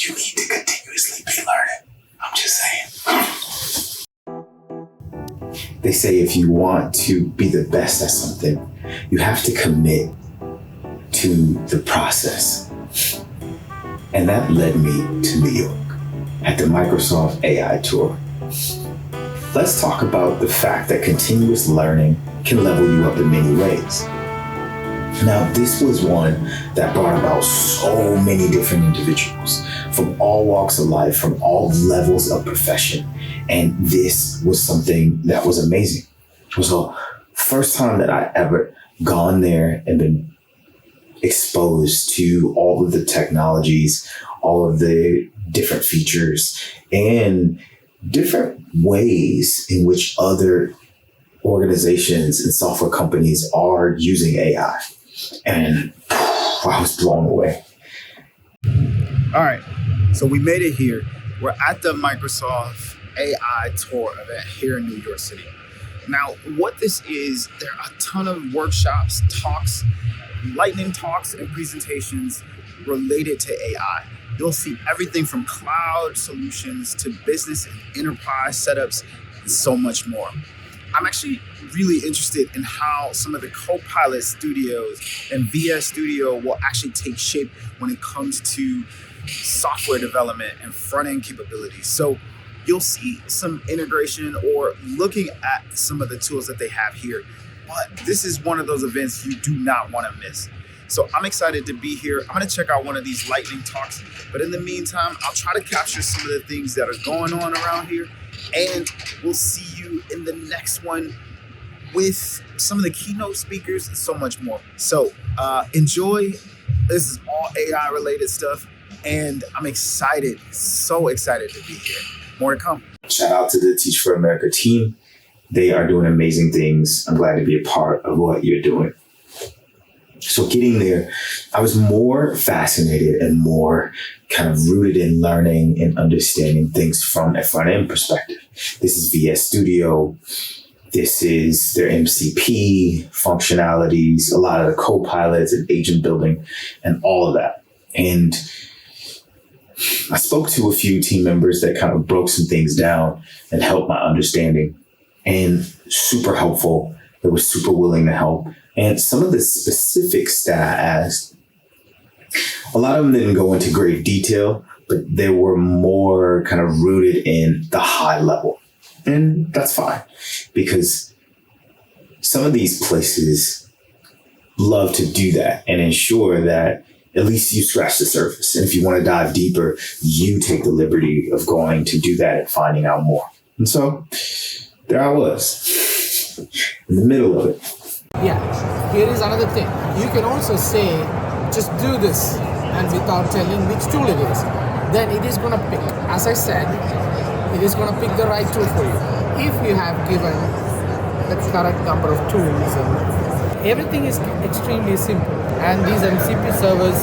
You need to continuously be learning. I'm just saying. They say if you want to be the best at something, you have to commit to the process. And that led me to New York at the Microsoft AI tour. Let's talk about the fact that continuous learning can level you up in many ways. Now, this was one that brought about so many different individuals from all walks of life, from all levels of profession. And this was something that was amazing. It was the first time that I ever gone there and been exposed to all of the technologies, all of the different features, and different ways in which other organizations and software companies are using AI. And I was blown away. All right, so we made it here. We're at the Microsoft AI tour event here in New York City. Now, what this is, there are a ton of workshops, talks, lightning talks, and presentations related to AI. You'll see everything from cloud solutions to business and enterprise setups and so much more. I'm actually really interested in how some of the Copilot studios and VS Studio will actually take shape when it comes to software development and front-end capabilities. So you'll see some integration or looking at some of the tools that they have here. But this is one of those events you do not want to miss. So I'm excited to be here. I'm going to check out one of these lightning talks. But in the meantime, I'll try to capture some of the things that are going on around here. And we'll see you in the next one with some of the keynote speakers and so much more. So enjoy. This is all AI related stuff. And I'm excited, so excited to be here. More to come. Shout out to the Teach for America team. They are doing amazing things. I'm glad to be a part of what you're doing. So getting there, I was more fascinated and more kind of rooted in learning and understanding things from a front-end perspective. This is VS Studio. This is their MCP functionalities, a lot of the Copilots and agent building and all of that. And I spoke to a few team members that kind of broke some things down and helped my understanding. And super helpful. They were super willing to help. And some of the specifics that I asked, a lot of them didn't go into great detail, but they were more kind of rooted in the high level. And that's fine, because some of these places love to do that and ensure that at least you scratch the surface. And if you want to dive deeper, you take the liberty of going to do that and finding out more. And so there I was, in the middle of it. Yeah, here is another thing. You can also say, just do this, and without telling which tool it is. Then it is going to pick. As I said, it is going to pick the right tool for you. If you have given the correct number of tools, and everything is extremely simple. And these MCP servers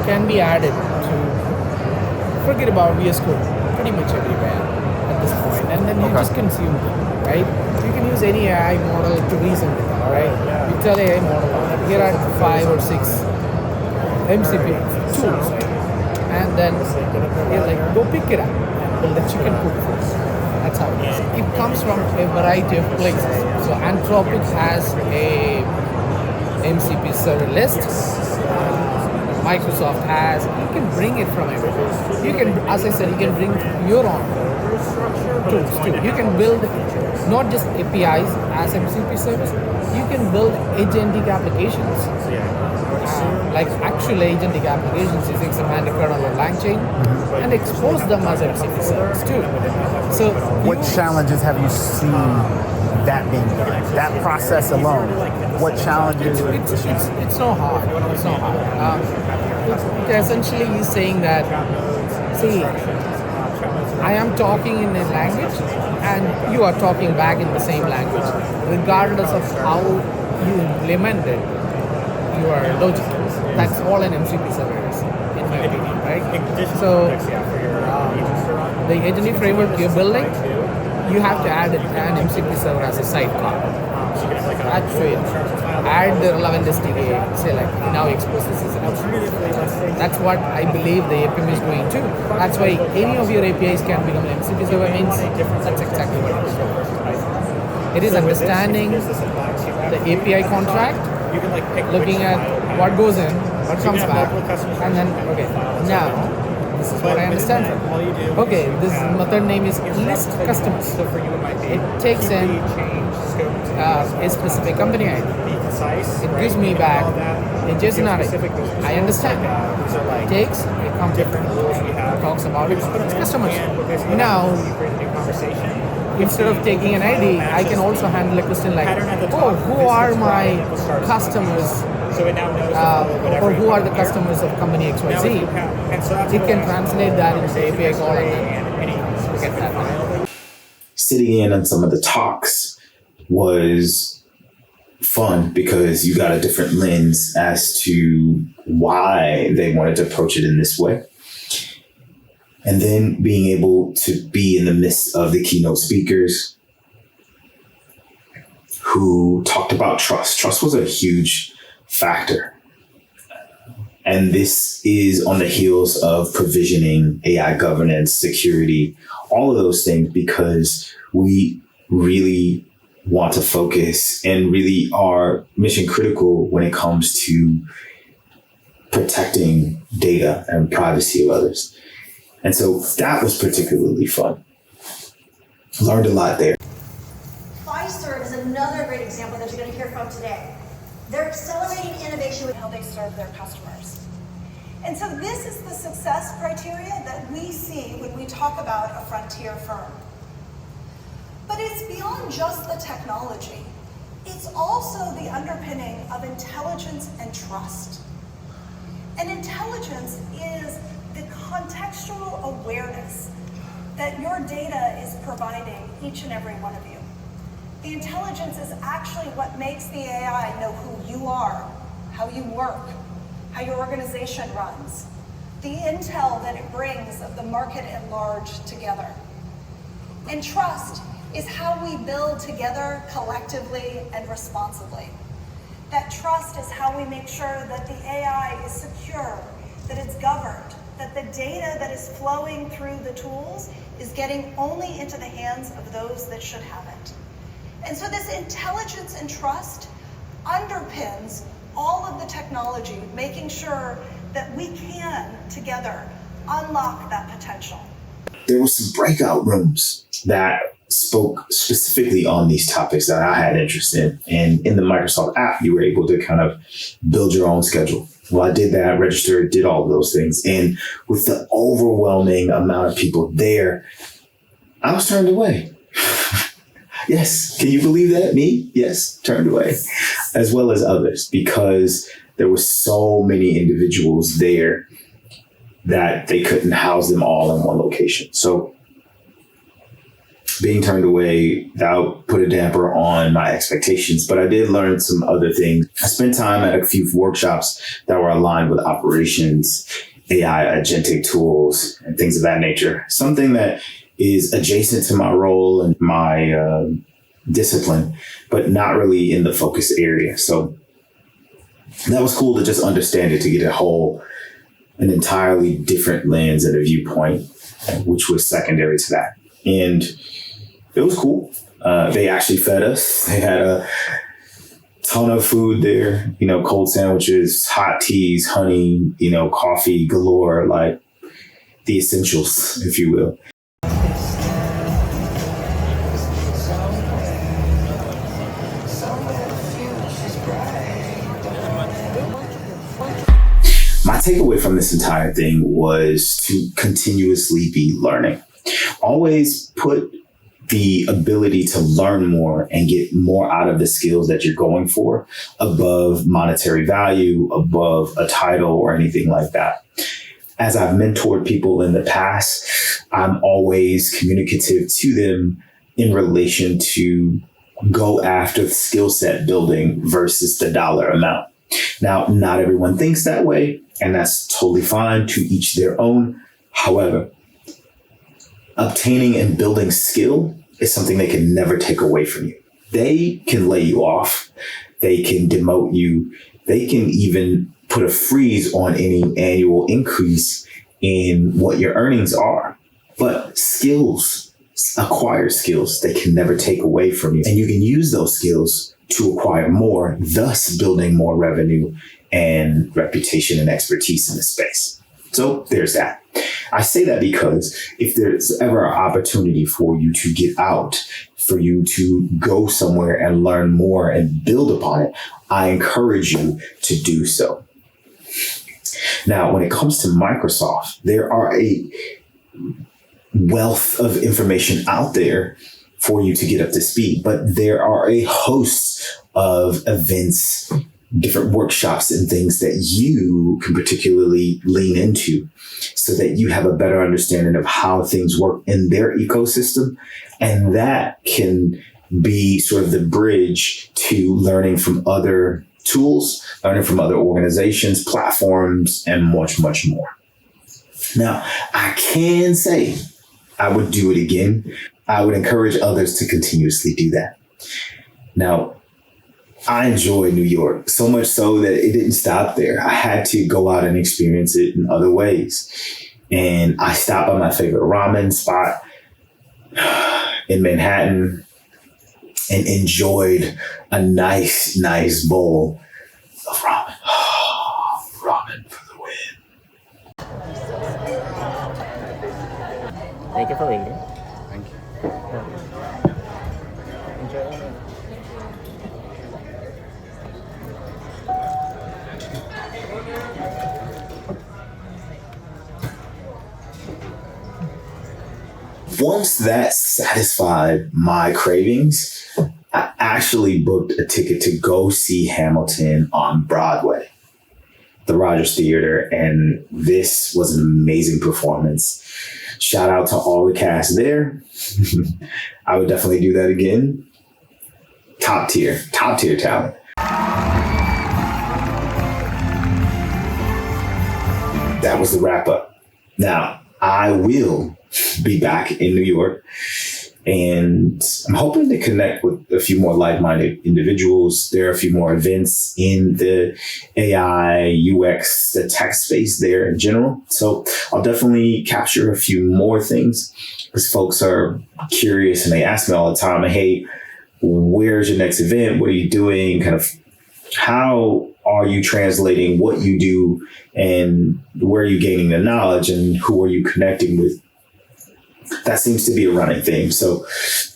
can be added to, forget about VSCode, pretty much everywhere at this point. And then you just consume them, right? You can use any AI model to reason with them, right? You tell AI model, here are 5 or 6 MCP tools, right? And then you're like, go pick it up and build a chicken coop for us. That's how it is. It comes from a variety of places. So Anthropic has a MCP server list. Microsoft has. You can bring it from everywhere. You can, as I said, you can bring your own tools too. You can build not just APIs as MCP service. You can build agentic applications, like actual agentic applications using semantic kernel or LangChain, and expose them as MCP service too. So, what challenges have you seen that being done? That process alone, what challenges? It's not hard. It's not hard. It essentially is saying that, see, I am talking in a language and you are talking back in the same language, regardless of how you implemented your logic. That's all an MCP server is, in my opinion, right? So the agentic framework you're building, you have to add an MCP server as a sidecar. actually add the relevant SDK, say like now expose this as an option. That's what I believe the APM is doing too. That's why any of your APIs can become MCP server means. That's exactly what it is. It is understanding the API contract, looking at what goes in, what comes back, and then, okay, now, this is what I understand from it. Okay, this method name is list customers. It takes in a specific company ID. It gives me back a JSON array. I understand. It takes a company, talks about its customers. Now, instead of taking an ID, I can also handle a question like, oh, who are my customers? Or who are the customers of company XYZ? It can translate that into the API call and then get that. Sitting in on some of the talks was fun because you got a different lens as to why they wanted to approach it in this way. And then being able to be in the midst of the keynote speakers who talked about trust. Trust was a huge factor. And this is on the heels of provisioning, AI governance, security, all of those things, because we really want to focus and really are mission critical when it comes to protecting data and privacy of others. And so that was particularly fun. Learned a lot there. Fiserv is another great example that you're going to hear from today. They're accelerating innovation with how they serve their customers. And so this is the success criteria that we see when we talk about a frontier firm. But it's beyond just the technology. It's also the underpinning of intelligence and trust. And intelligence is the contextual awareness that your data is providing each and every one of you. The intelligence is actually what makes the AI know who you are, how you work, how your organization runs, the intel that it brings of the market at large together. And trust is how we build together collectively and responsibly. That trust is how we make sure that the AI is secure, that it's governed, that the data that is flowing through the tools is getting only into the hands of those that should have it. And so this intelligence and trust underpins all of the technology, making sure that we can together unlock that potential. There were some breakout rooms that spoke specifically on these topics that I had interest in. And in the Microsoft app, you were able to kind of build your own schedule. Well, I did that, registered, did all of those things. And with the overwhelming amount of people there, I was turned away. Yes. Can you believe that? Me? Yes. Turned away, as well as others, because there were so many individuals there that they couldn't house them all in one location. So being turned away, that put a damper on my expectations, but I did learn some other things. I spent time at a few workshops that were aligned with operations, AI agentic tools, and things of that nature. Something that is adjacent to my role and my discipline, but not really in the focus area. So that was cool to just understand it, to get an entirely different lens and a viewpoint, which was secondary to that. And it was cool. They actually fed us. They had a ton of food there, cold sandwiches, hot teas, honey, coffee galore, like the essentials, if you will. My takeaway from this entire thing was to continuously be learning. Always put the ability to learn more and get more out of the skills that you're going for above monetary value, above a title or anything like that. As I've mentored people in the past, I'm always communicative to them in relation to go after the skill set building versus the dollar amount. Now, not everyone thinks that way, and that's totally fine, to each their own. However, obtaining and building skill is something they can never take away from you. they can lay you off. They can demote you. They can even put a freeze on any annual increase in what your earnings are. But skills, acquired skills, they can never take away from you. And you can use those skills to acquire more, thus building more revenue and reputation and expertise in the space. So there's that. I say that because if there's ever an opportunity for you to get out, for you to go somewhere and learn more and build upon it, I encourage you to do so. Now, when it comes to Microsoft, there are a wealth of information out there for you to get up to speed, but there are a host of events, different workshops and things that you can particularly lean into so that you have a better understanding of how things work in their ecosystem. And that can be sort of the bridge to learning from other tools, learning from other organizations, platforms, and much, much more. Now, I can say I would do it again. I would encourage others to continuously do that. Now, I enjoy New York so much so that it didn't stop there. I had to go out and experience it in other ways. And I stopped by my favorite ramen spot in Manhattan and enjoyed a nice bowl of ramen. Ramen for the win. Thank you for waiting. Thank you. Enjoy. Once that satisfied my cravings, I actually booked a ticket to go see Hamilton on Broadway, the Rogers Theater, and this was an amazing performance. Shout out to all the cast there. I would definitely do that again. Top tier talent. That was the wrap up. Now, I will be back in New York, and I'm hoping to connect with a few more like-minded individuals. There are a few more events in the AI, UX, the tech space there in general. So I'll definitely capture a few more things because folks are curious and they ask me all the time, hey, where's your next event? What are you doing? Kind of how are you translating what you do and where are you gaining the knowledge and who are you connecting with? That seems to be a running theme. So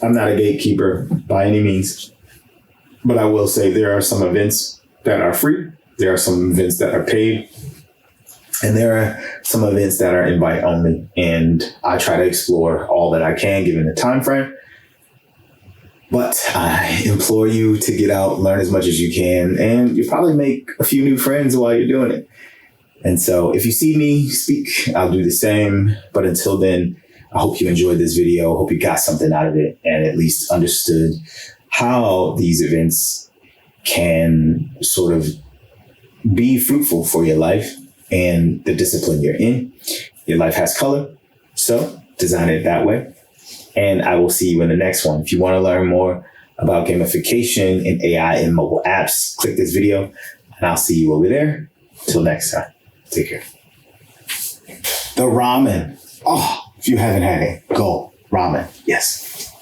I'm not a gatekeeper by any means, but I will say there are some events that are free. There are some events that are paid, and there are some events that are invite only. And I try to explore all that I can given the time frame. But I implore you to get out, learn as much as you can, and you'll probably make a few new friends while you're doing it. And so if you see me speak, I'll do the same. But until then, I hope you enjoyed this video. Hope you got something out of it and at least understood how these events can sort of be fruitful for your life and the discipline you're in. Your life has color, so design it that way. And I will see you in the next one. If you want to learn more about gamification and AI in mobile apps, click this video and I'll see you over there. Till next time, take care. The ramen. Oh, if you haven't had it, go ramen. Yes.